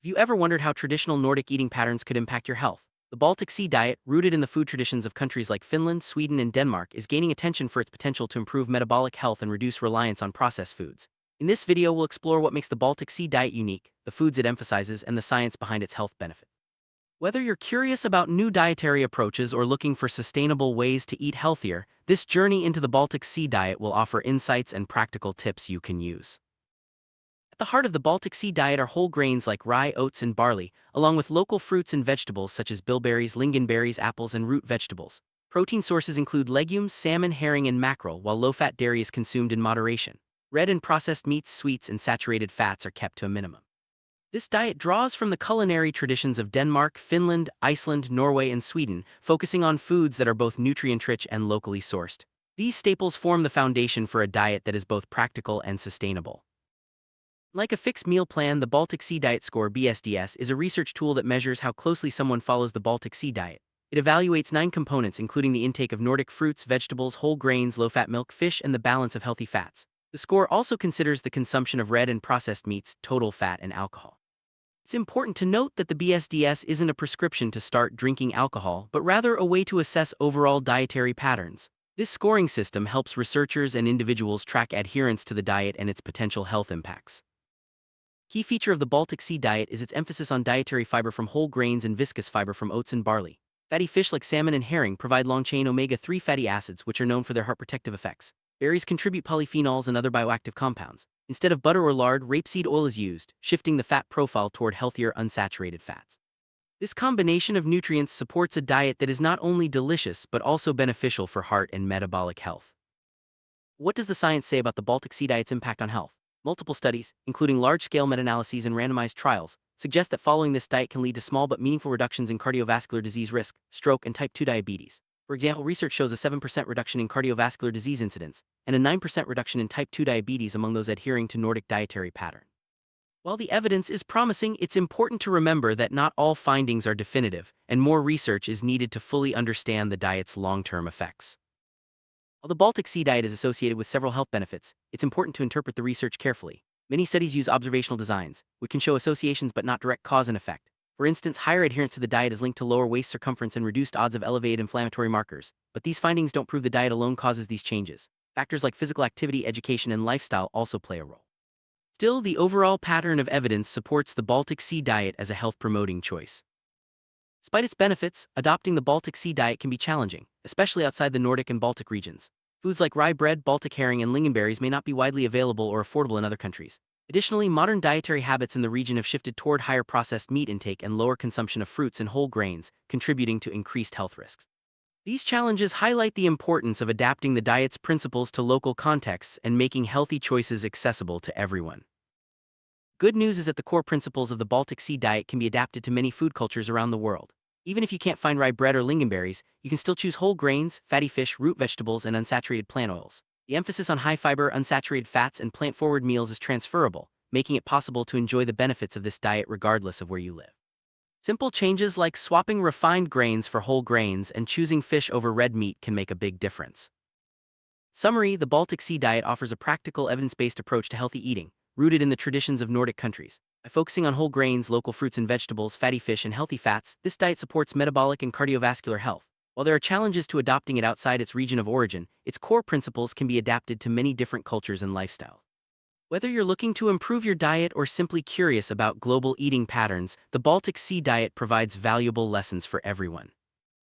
you ever wondered how traditional Nordic eating patterns could impact your health? The Baltic Sea diet, rooted in the food traditions of countries like Finland, Sweden, and Denmark, is gaining attention for its potential to improve metabolic health and reduce reliance on processed foods. In this video, we'll explore what makes the Baltic Sea diet unique, the foods it emphasizes, and the science behind its health benefits. Whether you're curious about new dietary approaches or looking for sustainable ways to eat healthier, this journey into the Baltic Sea diet will offer insights and practical tips you can use. At the heart of the Baltic Sea diet are whole grains like rye, oats, and barley, along with local fruits and vegetables such as bilberries, lingonberries, apples, and root vegetables. Protein sources include legumes, salmon, herring, and mackerel, while low-fat dairy is consumed in moderation. Red and processed meats, sweets, and saturated fats are kept to a minimum. This diet draws from the culinary traditions of Denmark, Finland, Iceland, Norway, and Sweden, focusing on foods that are both nutrient-rich and locally sourced. These staples form the foundation for a diet that is both practical and sustainable. Like a fixed meal plan, the Baltic Sea Diet Score (BSDS) is a research tool that measures how closely someone follows the Baltic Sea diet. It evaluates 9 components, including the intake of Nordic fruits, vegetables, whole grains, low-fat milk, fish, and the balance of healthy fats. The score also considers the consumption of red and processed meats, total fat, and alcohol. It's important to note that the BSDS isn't a prescription to start drinking alcohol, but rather a way to assess overall dietary patterns. This scoring system helps researchers and individuals track adherence to the diet and its potential health impacts. Key feature of the Baltic Sea diet is its emphasis on dietary fiber from whole grains and viscous fiber from oats and barley. Fatty fish like salmon and herring provide long-chain omega-3 fatty acids, which are known for their heart protective effects. Berries contribute polyphenols and other bioactive compounds. Instead of butter or lard, rapeseed oil is used, shifting the fat profile toward healthier unsaturated fats. This combination of nutrients supports a diet that is not only delicious but also beneficial for heart and metabolic health. What does the science say about the Baltic Sea diet's impact on health? Multiple studies, including large-scale meta-analyses and randomized trials, suggest that following this diet can lead to small but meaningful reductions in cardiovascular disease risk, stroke, and type 2 diabetes. For example, research shows a 7% reduction in cardiovascular disease incidence and a 9% reduction in type 2 diabetes among those adhering to Nordic dietary pattern. While the evidence is promising, it's important to remember that not all findings are definitive, and more research is needed to fully understand the diet's long-term effects. While the Baltic Sea diet is associated with several health benefits, it's important to interpret the research carefully. Many studies use observational designs, which can show associations but not direct cause and effect. For instance, higher adherence to the diet is linked to lower waist circumference and reduced odds of elevated inflammatory markers, but these findings don't prove the diet alone causes these changes. Factors like physical activity, education, and lifestyle also play a role. Still, the overall pattern of evidence supports the Baltic Sea diet as a health-promoting choice. Despite its benefits, adopting the Baltic Sea diet can be challenging, especially outside the Nordic and Baltic regions. Foods like rye bread, Baltic herring, and lingonberries may not be widely available or affordable in other countries. Additionally, modern dietary habits in the region have shifted toward higher processed meat intake and lower consumption of fruits and whole grains, contributing to increased health risks. These challenges highlight the importance of adapting the diet's principles to local contexts and making healthy choices accessible to everyone. Good news is that the core principles of the Baltic Sea diet can be adapted to many food cultures around the world. Even if you can't find rye bread or lingonberries, you can still choose whole grains, fatty fish, root vegetables, and unsaturated plant oils. The emphasis on high-fiber, unsaturated fats, and plant-forward meals is transferable, making it possible to enjoy the benefits of this diet regardless of where you live. Simple changes like swapping refined grains for whole grains and choosing fish over red meat can make a big difference. Summary: the Baltic Sea diet offers a practical, evidence-based approach to healthy eating, rooted in the traditions of Nordic countries. By focusing on whole grains, local fruits and vegetables, fatty fish, and healthy fats, this diet supports metabolic and cardiovascular health. While there are challenges to adopting it outside its region of origin, its core principles can be adapted to many different cultures and lifestyles. Whether you're looking to improve your diet or simply curious about global eating patterns, the Baltic Sea diet provides valuable lessons for everyone.